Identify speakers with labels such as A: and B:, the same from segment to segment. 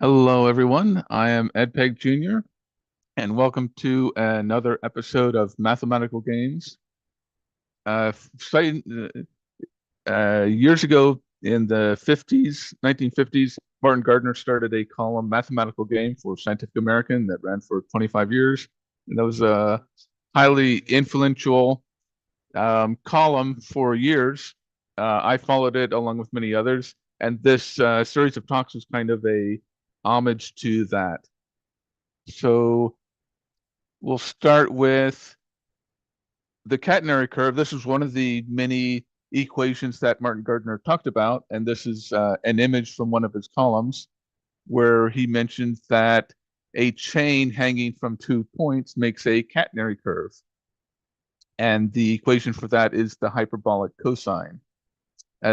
A: Hello, everyone. I am Ed Pegg Jr., and welcome to another episode of Mathematical Games. Uh, starting, Years ago in the 1950s, Martin Gardner started a column, Mathematical Game, for Scientific American that ran for 25 years. And that was a highly influential column for years. I followed it along with many others, and this series of talks was kind of a homage to that. So we'll start with the catenary curve. This is one of the many equations that Martin Gardner talked about, and this is an image from one of his columns where he mentions that a chain hanging from 2 points makes a catenary curve. And the equation for that is the hyperbolic cosine.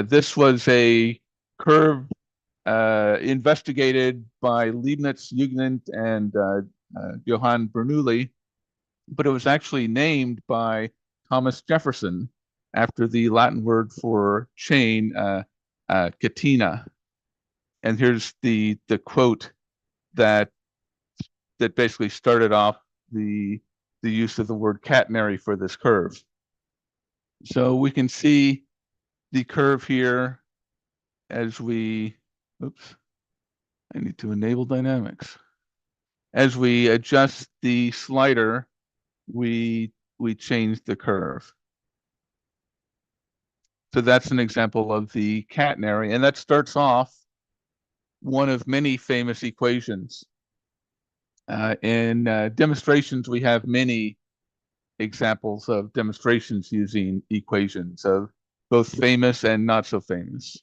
A: This was a curve investigated by Leibniz, Huygens, and Johann Bernoulli, but it was actually named by Thomas Jefferson after the Latin word for chain, catena. And here's the quote that basically started off the use of the word catenary for this curve. So we can see the curve here as we, oops, I need to enable dynamics. As we adjust the slider, we change the curve. So that's an example of the catenary, and that starts off one of many famous equations. In demonstrations, we have many examples of demonstrations using equations of both famous and not so famous.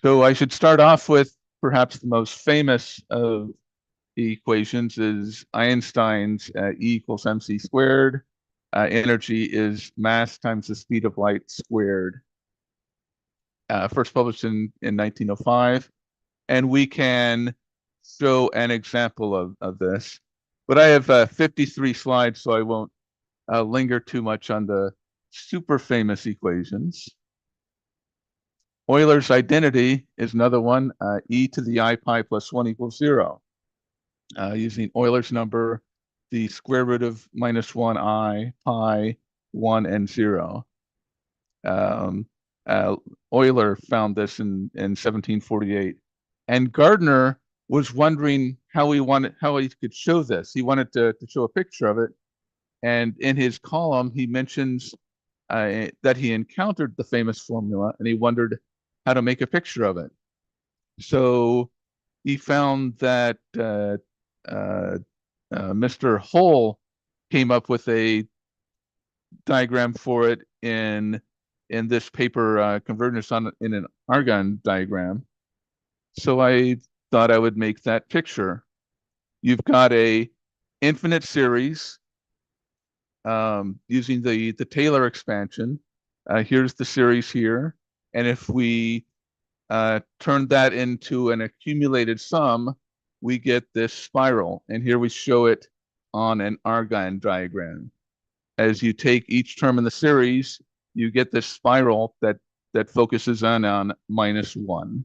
A: So I should start off with perhaps the most famous of the equations is Einstein's E equals mc squared. Energy is mass times the speed of light squared. First published in 1905. And we can show an example of this. But I have 53 slides, so I won't linger too much on the super famous equations. Euler's identity is another one, e to the I pi plus 1 equals 0. Using Euler's number, the square root of minus 1i, pi, 1, and 0. Euler found this in 1748. And Gardner was wondering how he could show this. He wanted to show a picture of it. And in his column, he mentions that he encountered the famous formula and he wondered how to make a picture of it. So he found that Mr. Hull came up with a diagram for it in this paper, Convergence in an Argon diagram. So I thought I would make that picture. You've got a infinite series using the Taylor expansion. Here's the series here. And if we turn that into an accumulated sum, we get this spiral. And here we show it on an Argon diagram. As you take each term in the series, you get this spiral that focuses on minus 1.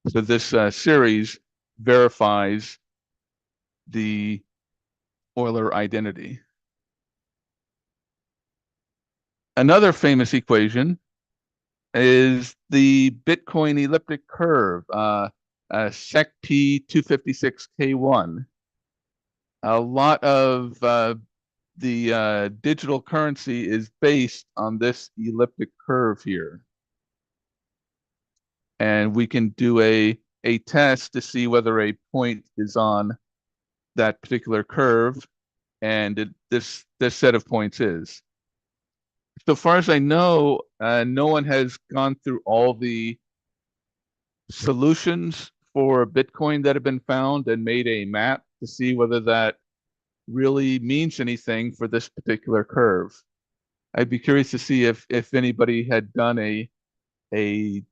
A: So this series verifies the Euler identity. Another famous equation is the Bitcoin elliptic curve, sec p 256k1. A lot of the digital currency is based on this elliptic curve here. And we can do a test to see whether a point is on that particular curve, and this set of points is. So far as I know, no one has gone through all the solutions for Bitcoin that have been found and made a map to see whether that really means anything for this particular curve. I'd be curious to see if anybody had done a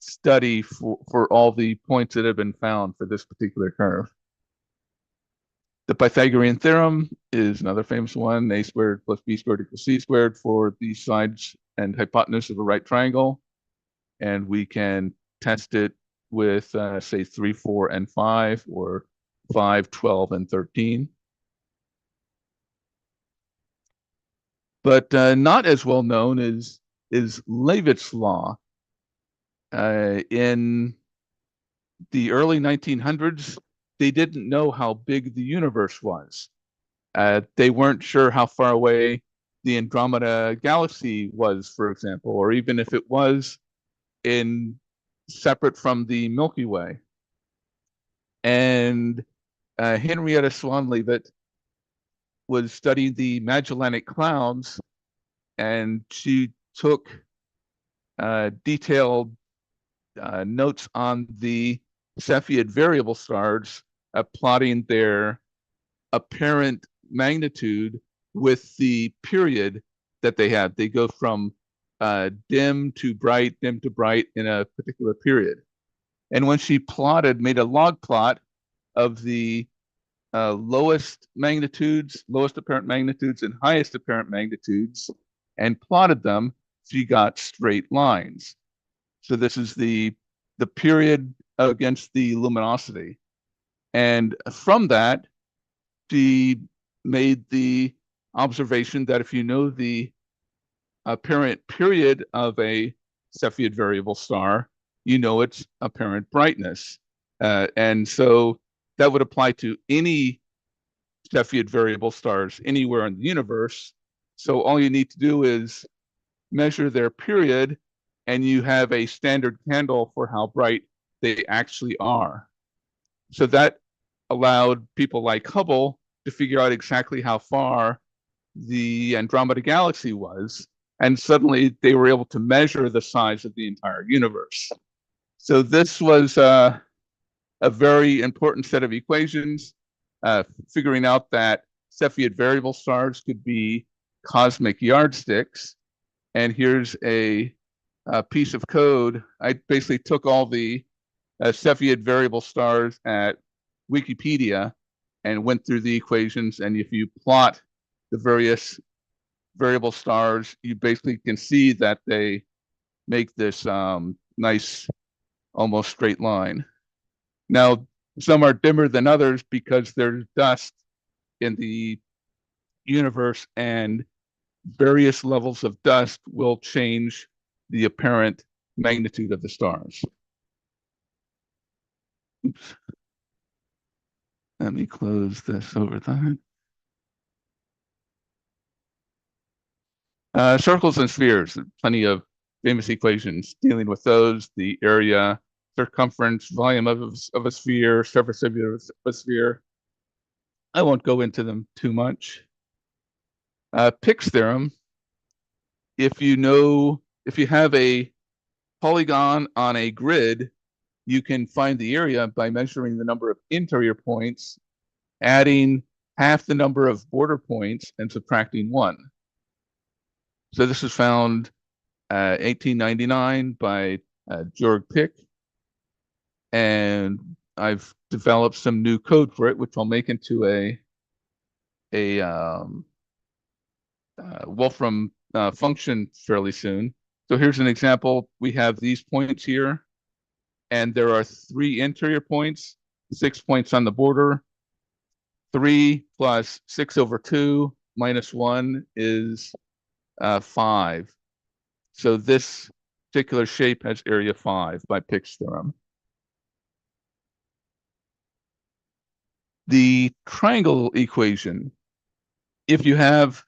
A: study for all the points that have been found for this particular curve. The Pythagorean theorem is another famous one, a squared plus b squared equals c squared for the sides and hypotenuse of a right triangle. And we can test it with, say, 3, 4, and 5, or 5, 12, and 13. But not as well known is Leavitt's law. In the early 1900s, they didn't know how big the universe was. They weren't sure how far away the Andromeda galaxy was, for example, or even if it was in separate from the Milky Way. And Henrietta Swan Leavitt was studying the Magellanic Clouds, and she took detailed notes on the Cepheid variable stars, plotting their apparent magnitude with the period that they had. They go from dim to bright in a particular period. And when she made a log plot of the lowest apparent magnitudes, and highest apparent magnitudes, and plotted them, she got straight lines. So this is the period against the luminosity. And from that, she made the observation that if you know the apparent period of a Cepheid variable star, you know its apparent brightness. And so that would apply to any Cepheid variable stars anywhere in the universe. So all you need to do is measure their period, and you have a standard candle for how bright they actually are. So that allowed people like Hubble to figure out exactly how far the Andromeda galaxy was, and suddenly they were able to measure the size of the entire universe. So this was a very important set of equations, figuring out that Cepheid variable stars could be cosmic yardsticks. And here's a piece of code. I basically took all the Cepheid variable stars at Wikipedia and went through the equations. And if you plot the various variable stars, you basically can see that they make this nice, almost straight line. Now, some are dimmer than others because there's dust in the universe, and various levels of dust will change the apparent magnitude of the stars. Oops. Let me close this over that. Circles and spheres, plenty of famous equations dealing with those: the area, circumference, volume of a sphere, surface of a sphere. I won't go into them too much. Pick's theorem: if you have a polygon on a grid, you can find the area by measuring the number of interior points, adding half the number of border points, and subtracting 1. So this was found 1899 by Georg Pick, and I've developed some new code for it, which I'll make into a Wolfram function fairly soon. So here's an example. We have these points here, and there are 3 interior points, 6 points on the border. 3 plus 6 over 2 minus 1 is 5. So this particular shape has area 5 by Pick's theorem. The triangle equation: if you have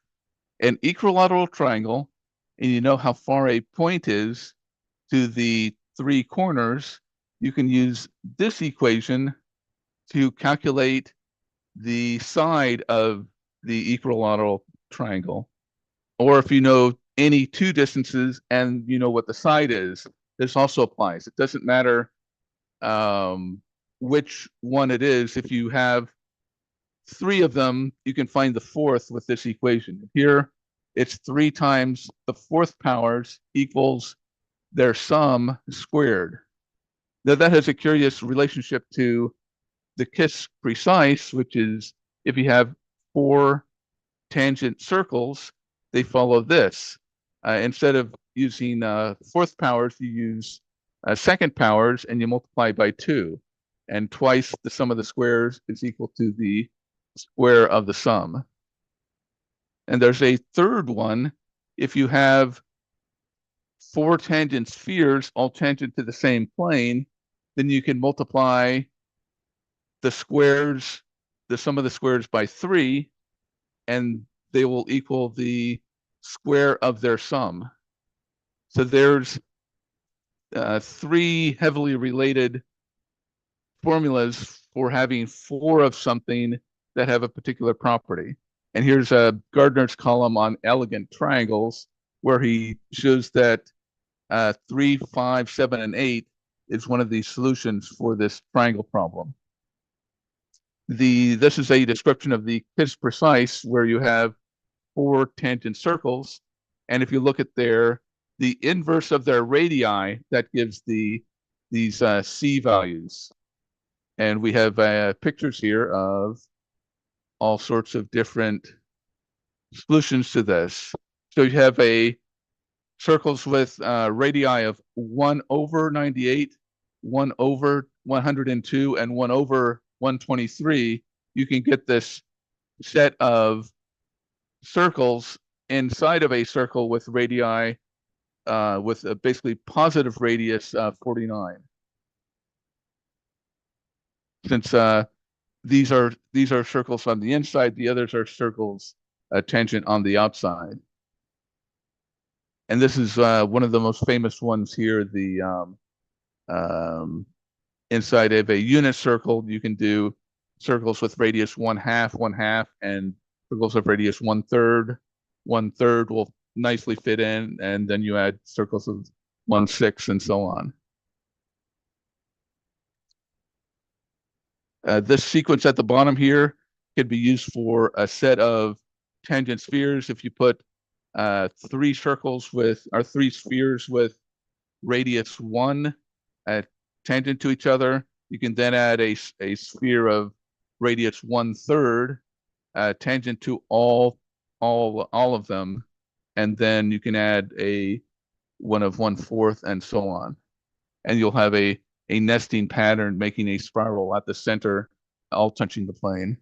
A: an equilateral triangle and you know how far a point is to the 3 corners, you can use this equation to calculate the side of the equilateral triangle. Or if you know any 2 distances and you know what the side is, this also applies. It doesn't matter which one it is. If you have 3 of them, you can find the 4th with this equation. Here, it's 3 times the 4th powers equals their sum squared. Now that has a curious relationship to the Kiss precise, which is if you have 4 tangent circles, they follow this. Instead of using 4th powers, you use second powers, and you multiply by 2. And twice the sum of the squares is equal to the square of the sum. And there's a third one. If you have 4 tangent spheres, all tangent to the same plane, then you can multiply the squares, the sum of the squares by 3, and they will equal the square of their sum. So there's 3 heavily related formulas for having 4 of something that have a particular property. And here's Gardner's column on elegant triangles, where he shows that 3, 5, 7, and 8 is one of the solutions for this triangle problem. This is a description of the kiss precise, where you have 4 tangent circles, and if you look at the inverse of their radii, that gives these C values. And we have pictures here of all sorts of different solutions to this. So you have circles with radii of 1 over 98, 1 over 102, and 1 over 123. You can get this set of circles inside of a circle with radii with a basically positive radius 49. Since these are circles on the inside, the others are circles tangent on the outside. And this is one of the most famous ones here. The inside of a unit circle, you can do circles with radius 1/2, 1/2, and circles of radius 1/3. 1/3 will nicely fit in, and then you add circles of 1/6 and so on. This sequence at the bottom here can be used for a set of tangent spheres. If you put 3 circles with, or 3 spheres with radius 1 tangent to each other, you can then add a sphere of radius 1/3 tangent to all of them, and then you can add one of 1/4 and so on, and you'll have a nesting pattern making a spiral at the center, all touching the plane.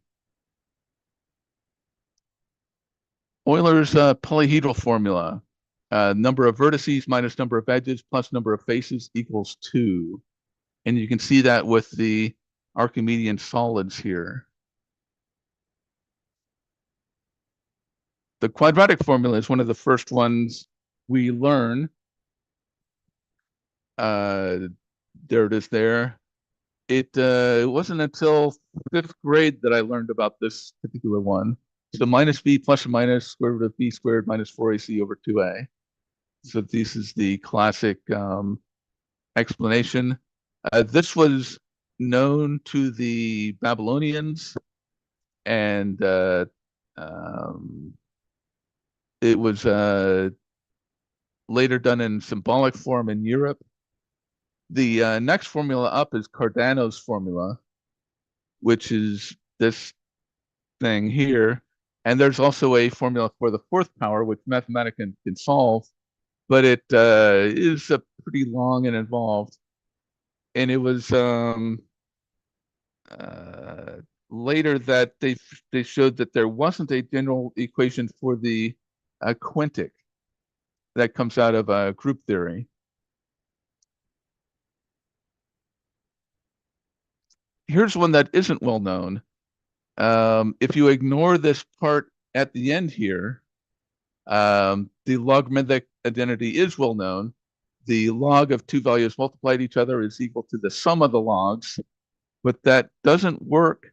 A: Euler's polyhedral formula: number of vertices minus number of edges plus number of faces equals 2. And you can see that with the Archimedean solids here. The quadratic formula is one of the first ones we learn. There it is there. It wasn't until 5th grade that I learned about this particular one. So minus b plus or minus square root of b squared minus 4ac over 2a. So this is the classic explanation. This was known to the Babylonians, and it was later done in symbolic form in Europe. The next formula up is Cardano's formula, which is this thing here. And there's also a formula for the 4th power, which Mathematica can solve, but it is pretty long and involved. And it was later that they showed that there wasn't a general equation for the quintic that comes out of group theory. Here's one that isn't well known. If you ignore this part at the end here, the logarithmic identity is well known. The log of 2 values multiplied each other is equal to the sum of the logs, but that doesn't work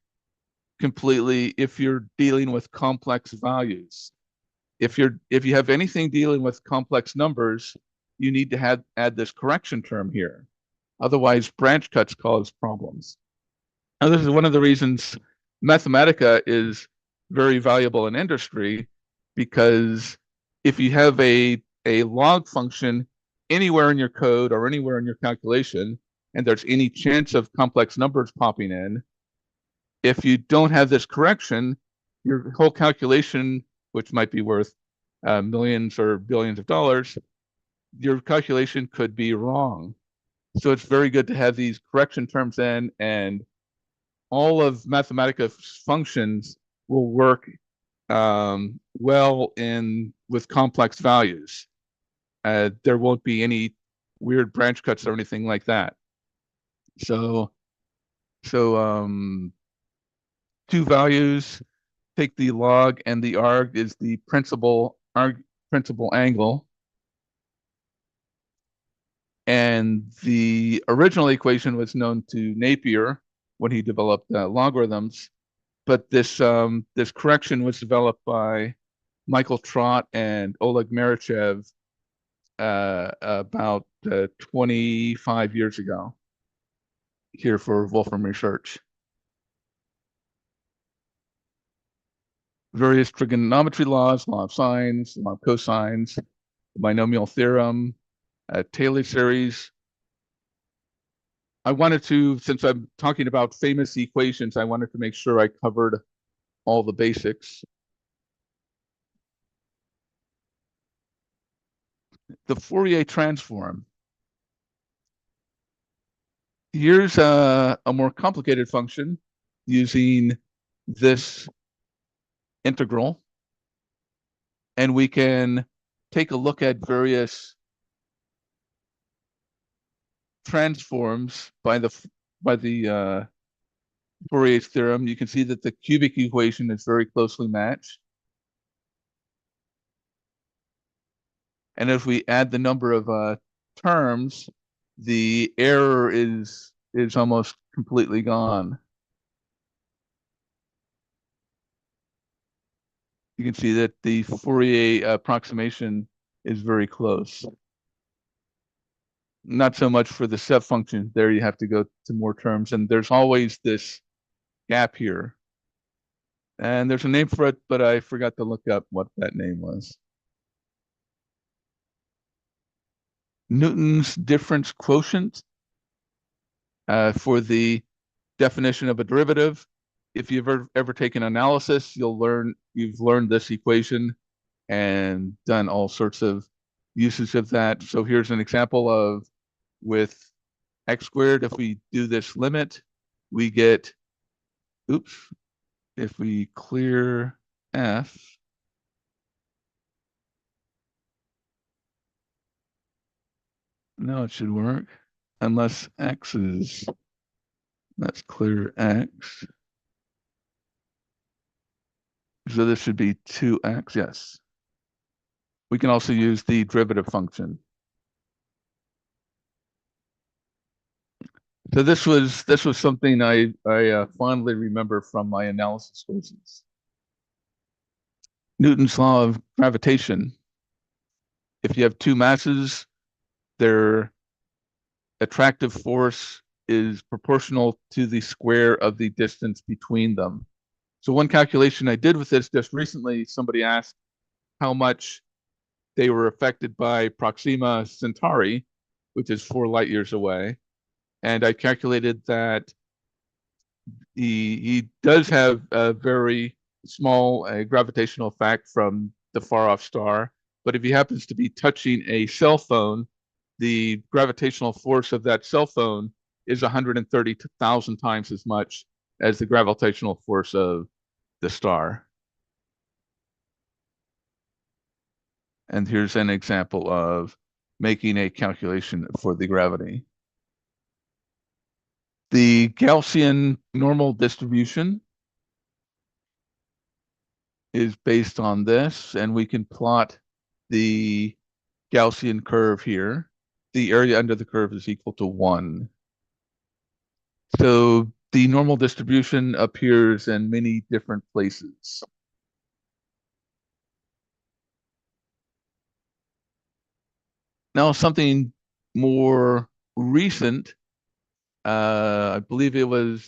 A: completely if you're dealing with complex values. If you have anything dealing with complex numbers, you need to add this correction term here. Otherwise, branch cuts cause problems. Now, this is one of the reasons Mathematica is very valuable in industry, because if you have a log function anywhere in your code or anywhere in your calculation, and there's any chance of complex numbers popping in, if you don't have this correction, your whole calculation, which might be worth millions or billions of dollars, your calculation could be wrong. So it's very good to have these correction terms in, and all of Mathematica's functions will work well in with complex values. There won't be any weird branch cuts or anything like that. So, two values, take the log, and the arg is the principal angle. And the original equation was known to Napier when he developed logarithms, but this correction was developed by Michael Trott and Oleg Marichev about 25 years ago here for Wolfram Research. Various trigonometry laws, law of sines, law of cosines, binomial theorem, Taylor series. I wanted to, since I'm talking about famous equations, I wanted to make sure I covered all the basics. The Fourier transform. Here's a more complicated function using this integral, and we can take a look at various transforms by the Fourier's theorem. You can see that the cubic equation is very closely matched. And if we add the number of terms, the error is almost completely gone. You can see that the Fourier approximation is very close. Not so much for the step function. There you have to go to more terms, and there's always this gap here. And there's a name for it, but I forgot to look up what that name was. Newton's difference quotient for the definition of a derivative. If you've ever taken analysis, you've learned this equation and done all sorts of uses of that. So here's an example of with x squared, if we do this limit, we get, if we clear f, no, it should work, unless x is, let's clear x. So this should be 2x, yes. We can also use the derivative function. So this was something I fondly remember from my analysis courses. Newton's law of gravitation. If you have two masses, their attractive force is proportional to the square of the distance between them. So one calculation I did with this just recently, somebody asked how much they were affected by Proxima Centauri, which is 4 light years away. And I calculated that he does have a very small gravitational effect from the far off star, but if he happens to be touching a cell phone, the gravitational force of that cell phone is 130,000 times as much as the gravitational force of the star. And here's an example of making a calculation for the gravity. The Gaussian normal distribution is based on this, and we can plot the Gaussian curve here. The area under the curve is equal to 1. So the normal distribution appears in many different places. Now, something more recent, I believe it was,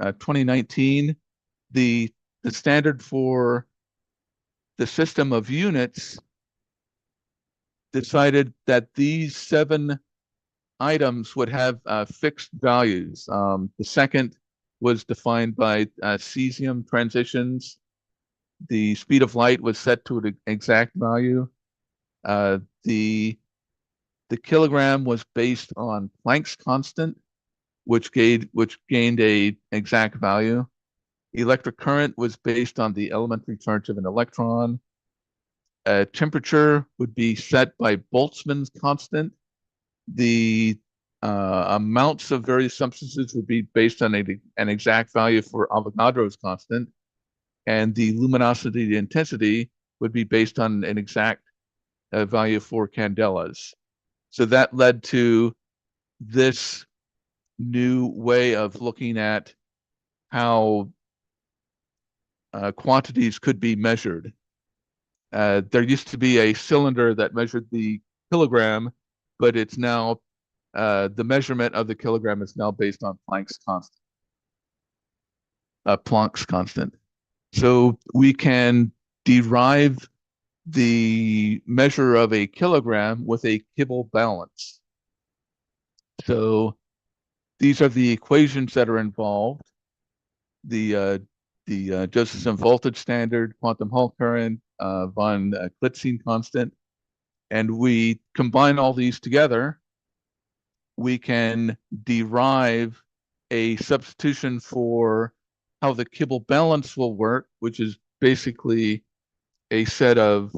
A: 2019, the standard for the system of units decided that these 7 items would have fixed values. The second was defined by cesium transitions. The speed of light was set to an exact value. The The kilogram was based on Planck's constant, which gained a exact value. Electric current was based on the elementary charge of an electron. Temperature would be set by Boltzmann's constant. The amounts of various substances would be based on an exact value for Avogadro's constant, and the luminosity intensity would be based on an exact value for candelas. So that led to this new way of looking at how quantities could be measured. There used to be a cylinder that measured the kilogram, but it's now the measurement of the kilogram is now based on Planck's constant. Planck's constant. So we can derive the measure of a kilogram with a Kibble balance. So these are the equations that are involved. The Josephson voltage standard, quantum Hall current, von Klitzing constant, and we combine all these together, we can derive a substitution for how the Kibble balance will work, which is basically a set of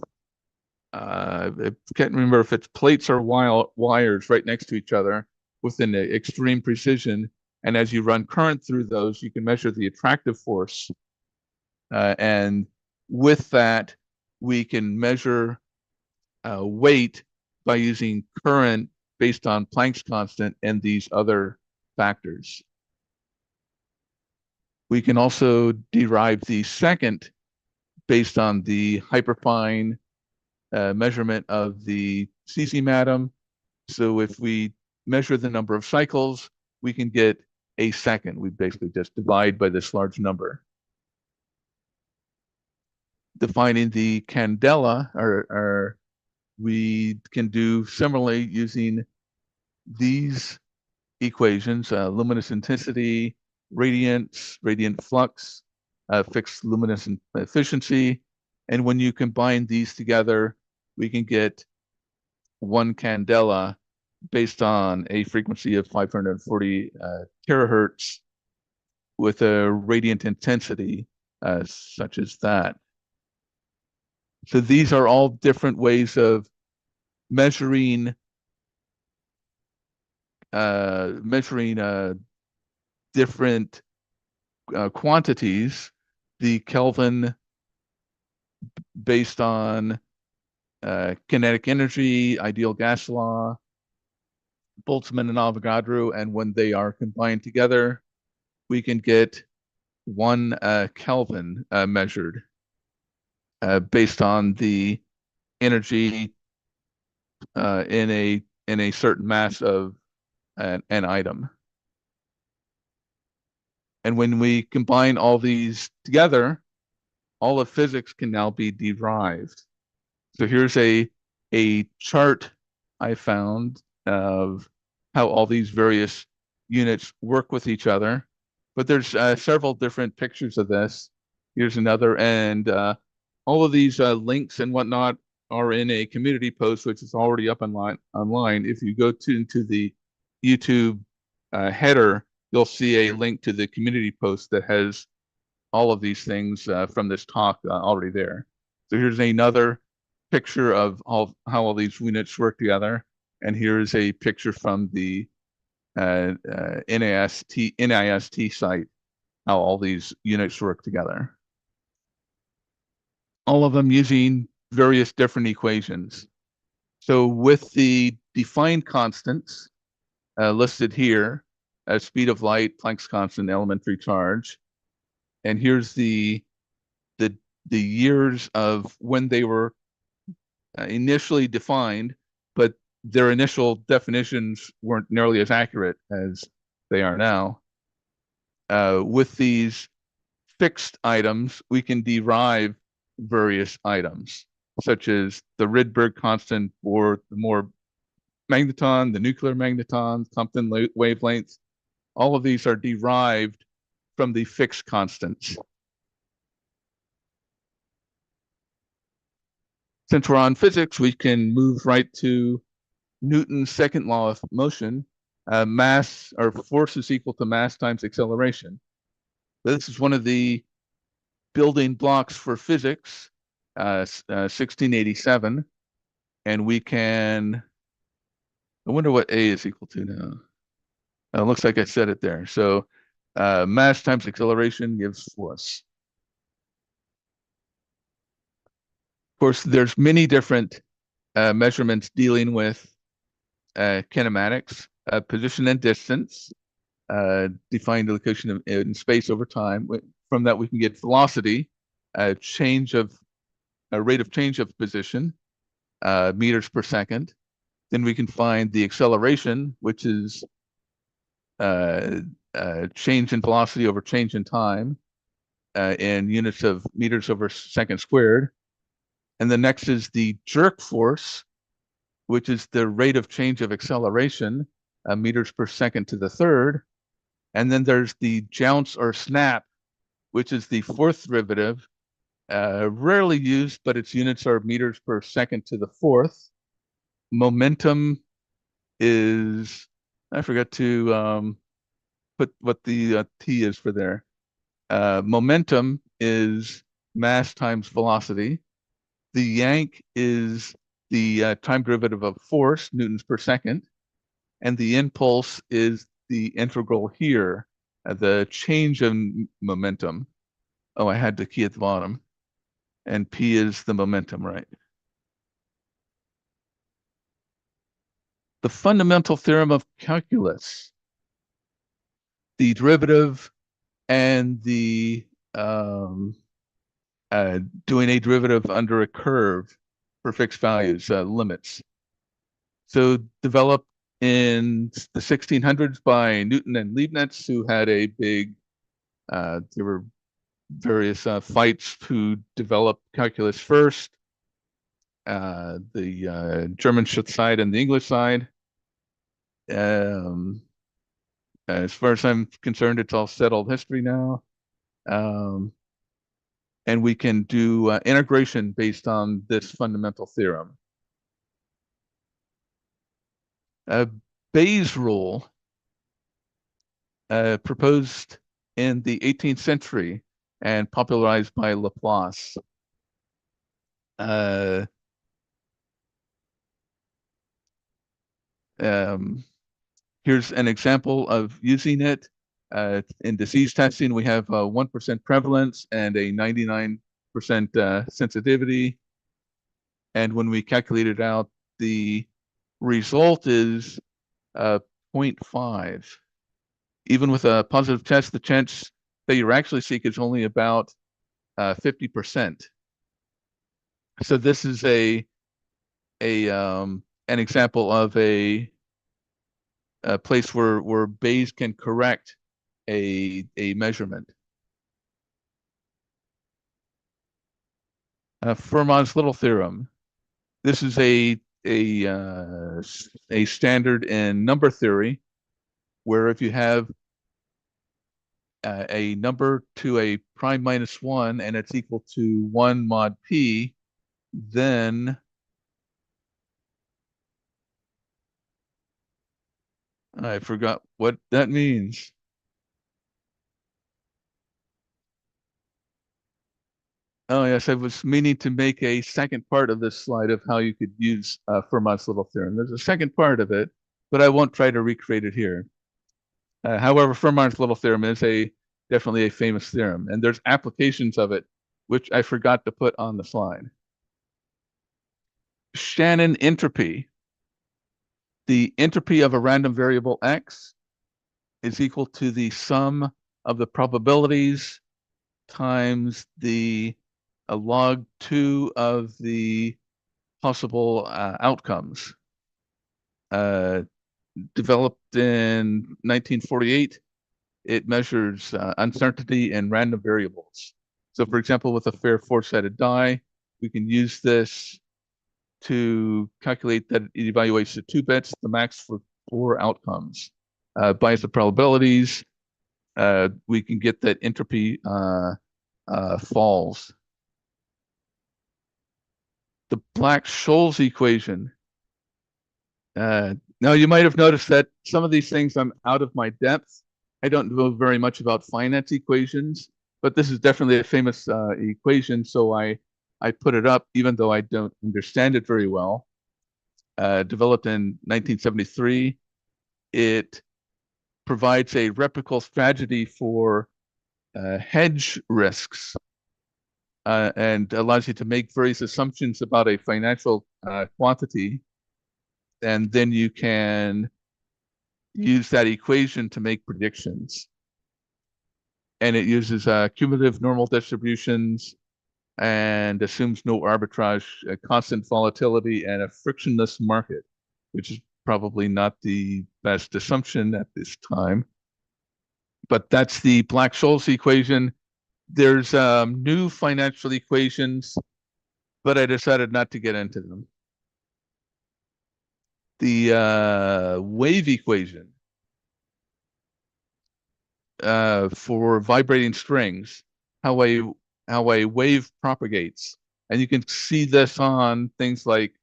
A: I can't remember if it's plates or wires right next to each other with an extreme precision. And as you run current through those, you can measure the attractive force. And with that, we can measure weight by using current based on Planck's constant and these other factors. We can also derive the second based on the hyperfine measurement of the cesium atom. So if we measure the number of cycles, we can get a second. We basically just divide by this large number. Defining the candela, we can do similarly using these equations, luminous intensity, radiance, radiant flux, fixed luminescence efficiency. And when you combine these together, we can get one candela based on a frequency of 540 terahertz with a radiant intensity such as that. So these are all different ways of measuring different quantities. The Kelvin based on kinetic energy, ideal gas law, Boltzmann and Avogadro, and when they are combined together, we can get one Kelvin measured based on the energy in a certain mass of an item. And when we combine all these together, all of physics can now be derived. So here's a chart I found of how all these various units work with each other. But there's several different pictures of this. Here's another, and all of these links and whatnot are in a community post, which is already up online. If you go into the YouTube header, you'll see a link to the community post that has all of these things from this talk already there. So here's another picture of how all these units work together. And here's a picture from the NIST site, how all these units work together. All of them using various different equations. So with the defined constants listed here, speed of light, Planck's constant, elementary charge, and here's the years of when they were initially defined, but their initial definitions weren't nearly as accurate as they are now. With these fixed items, we can derive various items, such as the Rydberg constant for the more magneton, the nuclear magneton, Compton wavelengths. All of these are derived from the fixed constants. Since we're on physics, we can move right to Newton's second law of motion, mass or force is equal to mass times acceleration. This is one of the building blocks for physics, 1687. And we can, I wonder what A is equal to now. It looks like I said it there. So mass times acceleration gives force. Of course, there's many different measurements dealing with kinematics, position and distance, define the location in space over time. From that, we can get velocity, change of rate of change of position, meters per second. Then we can find the acceleration, which is change in velocity over change in time in units of meters over second squared. And the next is the jerk force, which is the rate of change of acceleration, meters per second to the third. And then there's the jounce or snap, which is the fourth derivative, rarely used, but its units are meters per second to the fourth. Momentum is, I forgot to put what the T is for there. Momentum is mass times velocity. The yank is the time derivative of force, newtons per second. And the impulse is the integral here, the change in momentum. Oh, I had the key at the bottom. And P is the momentum, right? The fundamental theorem of calculus, the derivative and the doing a derivative under a curve for fixed values, limits. So developed in the 1600s by Newton and Leibniz, who had a big, there were various fights who developed calculus first, the German side and the English side. As far as I'm concerned, it's all settled history now. And we can do integration based on this fundamental theorem. Bayes' rule, proposed in the 18th century and popularized by Laplace. Here's an example of using it. In disease testing, we have 1% prevalence and a 99% sensitivity. And when we calculate it out, the result is 0.5. Even with a positive test, the chance that you're actually sick is only about 50%. So this is an example of a place where Bayes can correct a measurement. Fermat's little theorem. This is a standard in number theory, where if you have a number to a prime minus 1 and it's equal to 1 mod p, then I forgot what that means. Oh yes, I was meaning to make a second part of this slide of how you could use Fermat's little theorem. There's a second part of it, but I won't try to recreate it here. However, Fermat's little theorem is definitely a famous theorem, and there's applications of it, which I forgot to put on the slide. Shannon entropy. The entropy of a random variable x is equal to the sum of the probabilities times the log 2 of the possible outcomes. Developed in 1948, it measures uncertainty in random variables. So for example, with a fair four-sided die, we can use this to calculate that it evaluates the 2 bits, the max for 4 outcomes. Bias the probabilities, we can get that entropy falls. The Black-Scholes equation. Now, you might have noticed that some of these things I'm out of my depth. I don't know very much about finance equations, but this is definitely a famous equation, so I put it up even though I don't understand it very well. Developed in 1973, it provides a replicable strategy for hedge risks and allows you to make various assumptions about a financial quantity, and then you can use that equation to make predictions. And it uses cumulative normal distributions and assumes no arbitrage, constant volatility, and a frictionless market, which is probably not the best assumption at this time. But that's the Black-Scholes equation. There's new financial equations, but I decided not to get into them. The wave equation for vibrating strings, how a wave propagates, and you can see this on things like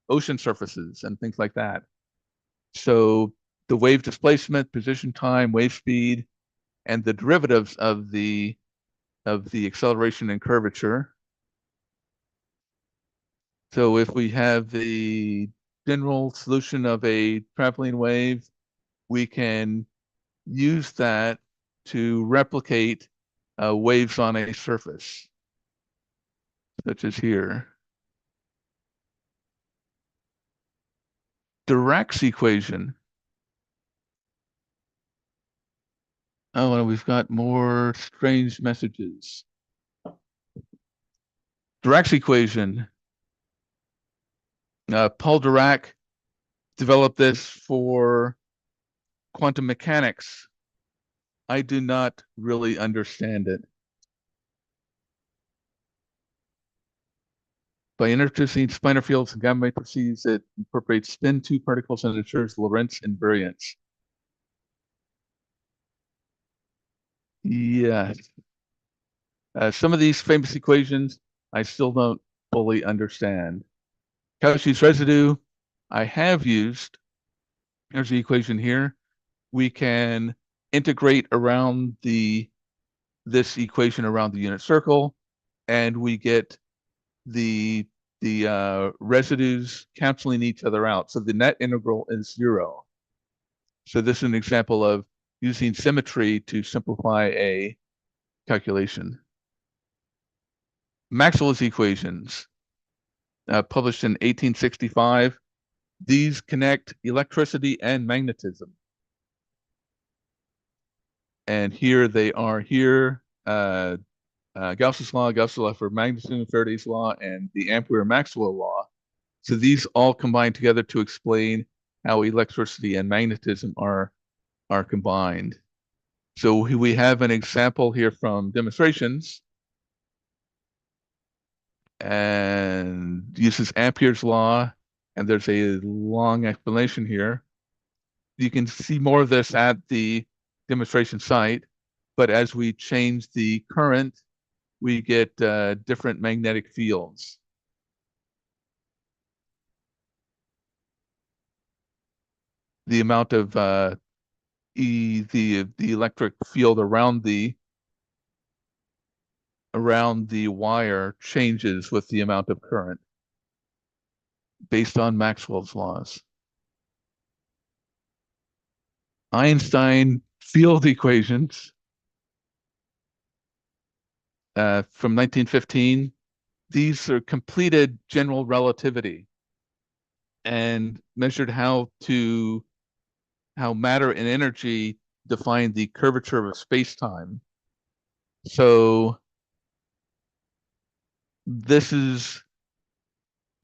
A: ocean surfaces and things like that. So the wave displacement, position time, wave speed, and the derivatives of the acceleration and curvature. So if we have the general solution of a traveling wave, we can use that to replicate waves on a surface, such as here. Dirac's equation. Oh, and we've got more strange messages. Dirac's equation. Paul Dirac developed this for quantum mechanics. I do not really understand it. By introducing spinor fields and gamma matrices, it incorporates spin two particles and ensures Lorentz invariance. Yes. Some of these famous equations I still don't fully understand. Cauchy's residue I have used. Here's the equation here. We can integrate around this equation around the unit circle, and we get the residues canceling each other out. So the net integral is 0. So this is an example of using symmetry to simplify a calculation. Maxwell's equations, published in 1865. These connect electricity and magnetism. And here they are here. Gauss's law for magnetism, Faraday's law, and the Ampere-Maxwell law. So these all combine together to explain how electricity and magnetism are combined. So we have an example here from demonstrations, and uses Ampere's law, and there's a long explanation here. You can see more of this at the demonstration site, but as we change the current, we get different magnetic fields. The amount of the electric field around the wire changes with the amount of current based on Maxwell's laws. Einstein field equations from 1915. These are completed general relativity and measured how matter and energy define the curvature of space-time. So this is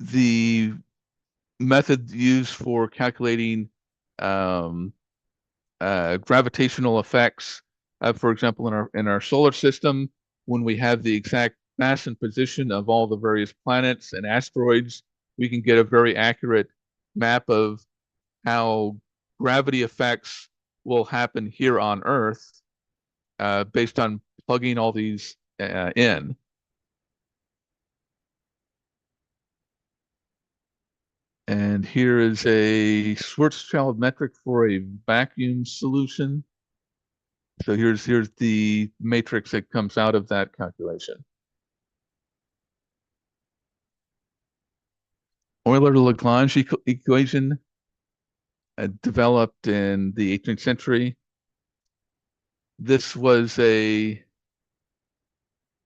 A: the method used for calculating gravitational effects. For example, in our solar system, when we have the exact mass and position of all the various planets and asteroids, we can get a very accurate map of how gravity effects will happen here on Earth based on plugging all these in. And here is a Schwarzschild metric for a vacuum solution. So here's the matrix that comes out of that calculation. Euler-Lagrange equation developed in the 18th century. This was a,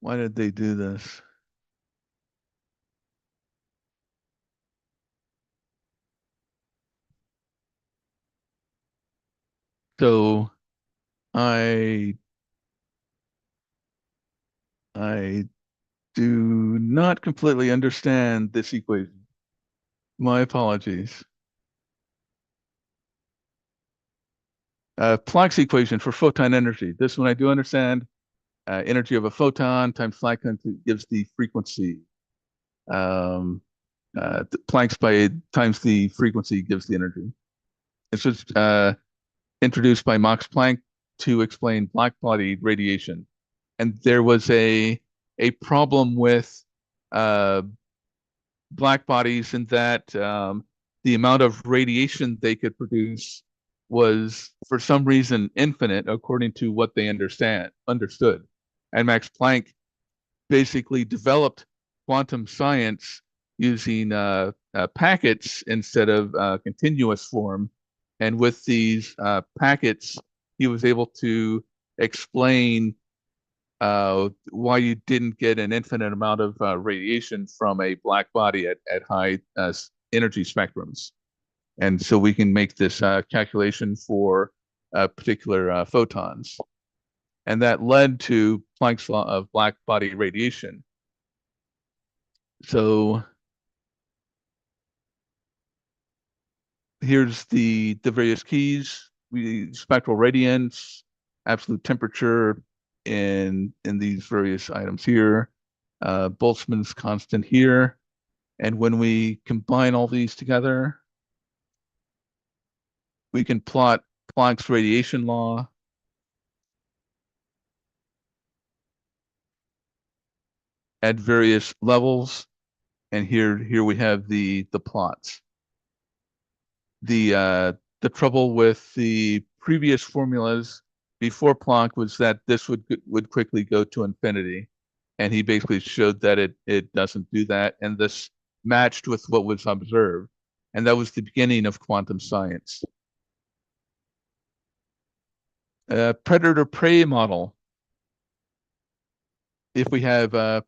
A: why did they do this? So I do not completely understand this equation. My apologies. Planck's equation for photon energy. This one I do understand. Energy of a photon times Planck gives the frequency. Planck's by times the frequency gives the energy. This was introduced by Max Planck to explain black body radiation. And there was a problem with black bodies in that the amount of radiation they could produce was for some reason infinite according to what they understood. And Max Planck basically developed quantum science using packets instead of continuous form. And with these packets, he was able to explain why you didn't get an infinite amount of radiation from a black body at high energy spectrums. And so we can make this calculation for particular photons. And that led to Planck's law of black body radiation. So here's the various keys. Spectral radiance, absolute temperature in these various items here, Boltzmann's constant here. And when we combine all these together, we can plot Planck's radiation law at various levels. And here we have the plots. The trouble with the previous formulas before Planck was that this would quickly go to infinity, and he basically showed that it doesn't do that, and this matched with what was observed, and that was the beginning of quantum science. Predator-prey model. If we have a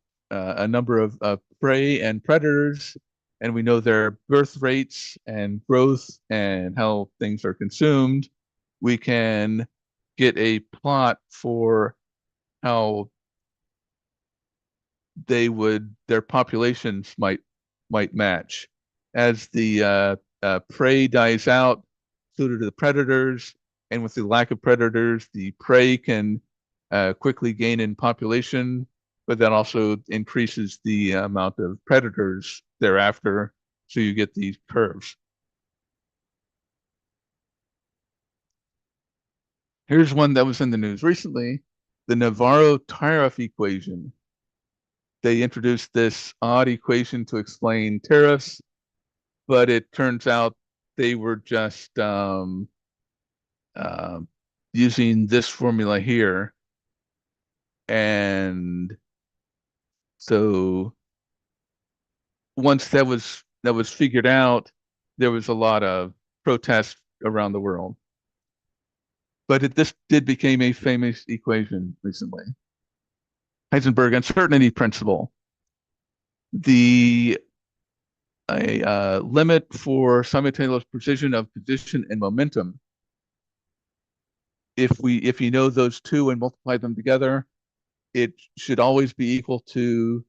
A: number of prey and predators, and we know their birth rates and growth and how things are consumed, we can get a plot for how their populations might match. As the prey dies out, so do the predators, and with the lack of predators, the prey can quickly gain in population, but that also increases the amount of predators thereafter, so you get these curves. Here's one that was in the news recently, the Navarro-Tariff equation. They introduced this odd equation to explain tariffs, but it turns out they were just using this formula here. And so once that was figured out, there was a lot of protest around the world. But this did become a famous equation recently. Heisenberg uncertainty principle. The limit for simultaneous precision of position and momentum. If you know those two and multiply them together, it should always be equal to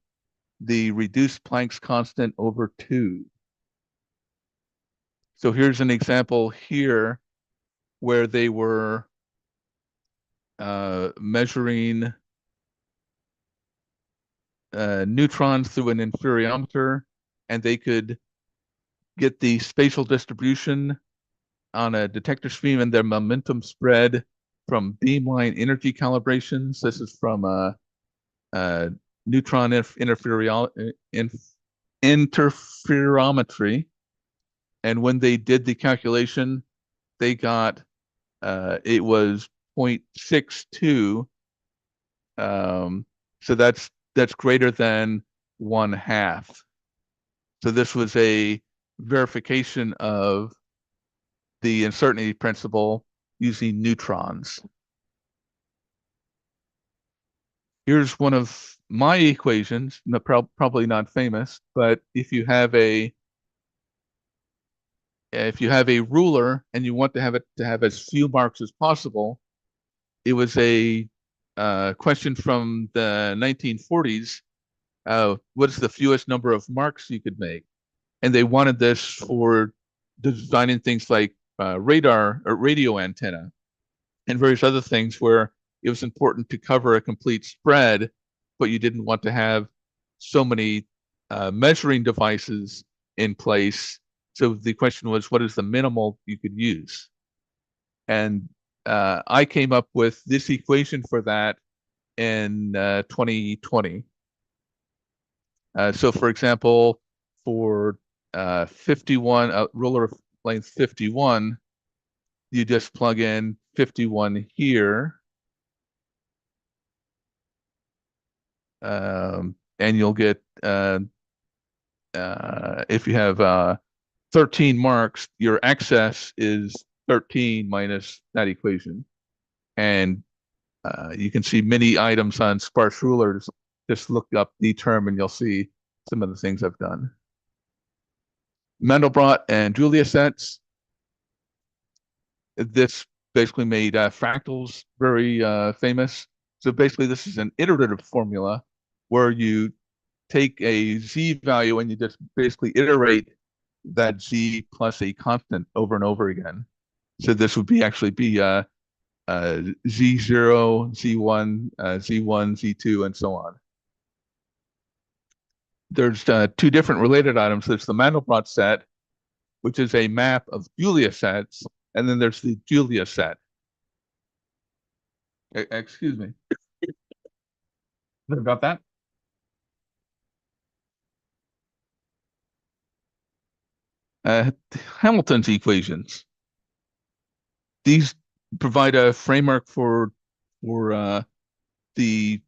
A: the reduced Planck's constant over 2. So here's an example here where they were measuring neutrons through an interferometer, and they could get the spatial distribution on a detector stream and their momentum spread from beamline energy calibrations. This is from neutron interferometry. And when they did the calculation, they got it was 0.62. So that's greater than 1/2. So this was a verification of the uncertainty principle using neutrons. Here's one of my equations, probably not famous, but if you have a ruler and you want to have it to have as few marks as possible, it was a question from the 1940s. What's the fewest number of marks you could make? And they wanted this for designing things like radar or radio antenna and various other things where it was important to cover a complete spread, but you didn't want to have so many measuring devices in place. So the question was, what is the minimal you could use? And I came up with this equation for that in 2020. So for example, for 51, ruler of length 51, you just plug in 51 here. And you'll get, if you have 13 marks, your excess is 13 minus that equation. And you can see many items on sparse rulers. Just look up the term and you'll see some of the things I've done. Mandelbrot and Julia sets. This basically made fractals very famous. So basically this is an iterative formula where you take a z value and you just basically iterate that z plus a constant over and over again. So this would actually be Z0, Z1, Z1, Z2, and so on. There's two different related items. There's the Mandelbrot set, which is a map of Julia sets, and then there's the Julia set. Excuse me. What about that? Hamilton's equations. These provide a framework for the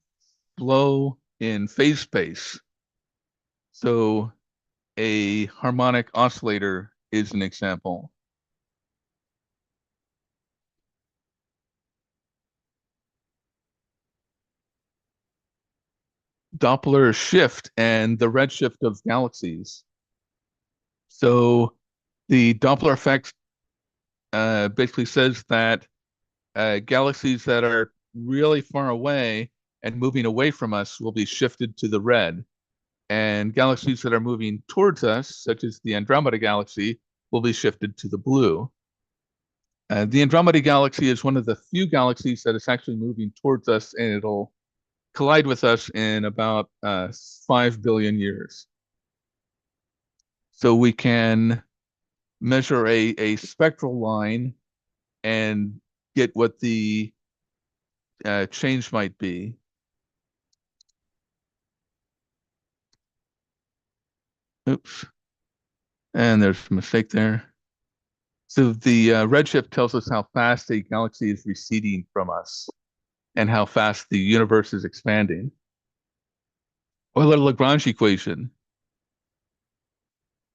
A: flow in phase space. So a harmonic oscillator is an example. Doppler shift and the redshift of galaxies. So the Doppler effect basically says that galaxies that are really far away and moving away from us will be shifted to the red. And galaxies that are moving towards us, such as the Andromeda galaxy, will be shifted to the blue. The Andromeda galaxy is one of the few galaxies that is actually moving towards us, and it'll collide with us in about 5 billion years. So we can measure a spectral line and get what the change might be. Oops. And there's a mistake there. So the redshift tells us how fast a galaxy is receding from us and how fast the universe is expanding. Euler-Lagrange equation.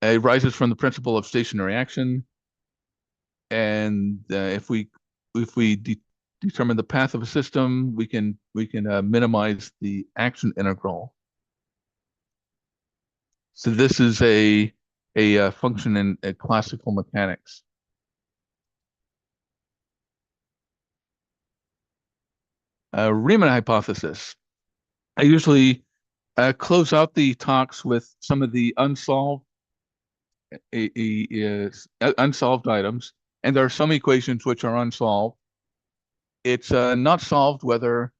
A: It rises from the principle of stationary action. And if we determine the path of a system, we can minimize the action integral. So this is a function in classical mechanics. Riemann hypothesis. I usually close out the talks with some of the unsolved items, and there are some equations which are unsolved. It's not solved whether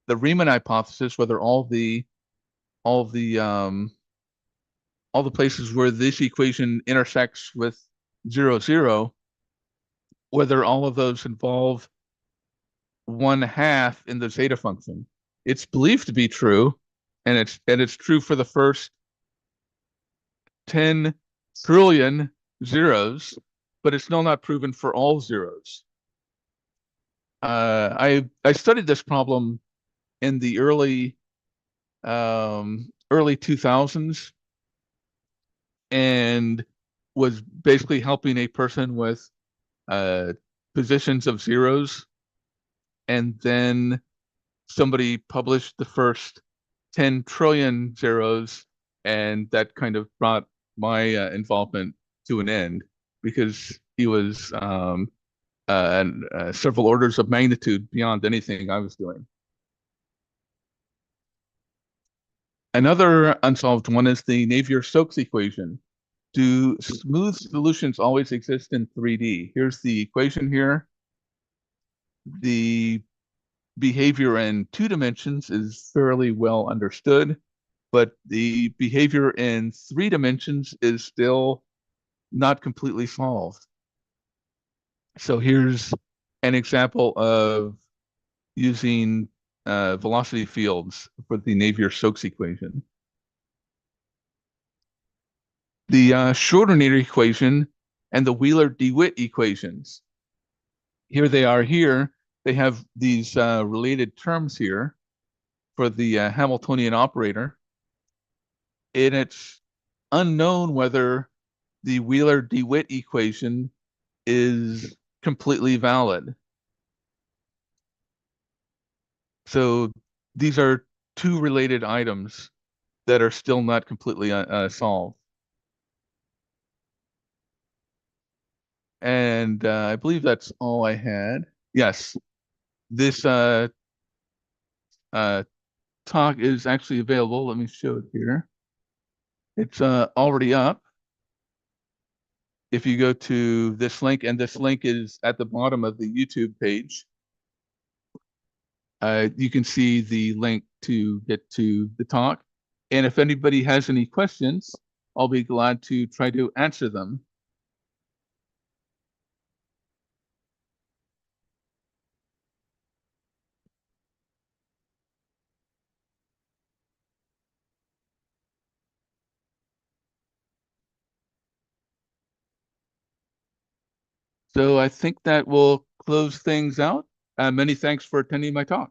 A: the Riemann hypothesis, whether all the places where this equation intersects with 0, 0, whether all of those involve 1/2 in the zeta function. It's believed to be true, and it's true for the first 10 trillion zeros, but it's still not proven for all zeros. I studied this problem in the early 2000s and was basically helping a person with uh, positions of zeros, and then somebody published the first 10 trillion zeros, and that kind of brought my involvement to an end because he was several orders of magnitude beyond anything I was doing. Another unsolved one is the Navier-Stokes equation. Do smooth solutions always exist in 3D? Here's the equation here. The behavior in 2 dimensions is fairly well understood, but the behavior in 3 dimensions is still not completely solved. So here's an example of using velocity fields for the Navier-Stokes equation. The Schrödinger equation and the Wheeler-DeWitt equations. Here they are here. They have these related terms here for the Hamiltonian operator. And it's unknown whether the Wheeler-DeWitt equation is completely valid. So these are two related items that are still not completely solved. And I believe that's all I had. Yes, this uh, talk is actually available. Let me show it here. It's already up. If you go to this link, and this link is at the bottom of the YouTube page, you can see the link to get to the talk. And if anybody has any questions, I'll be glad to try to answer them. So I think that will close things out. Many thanks for attending my talk.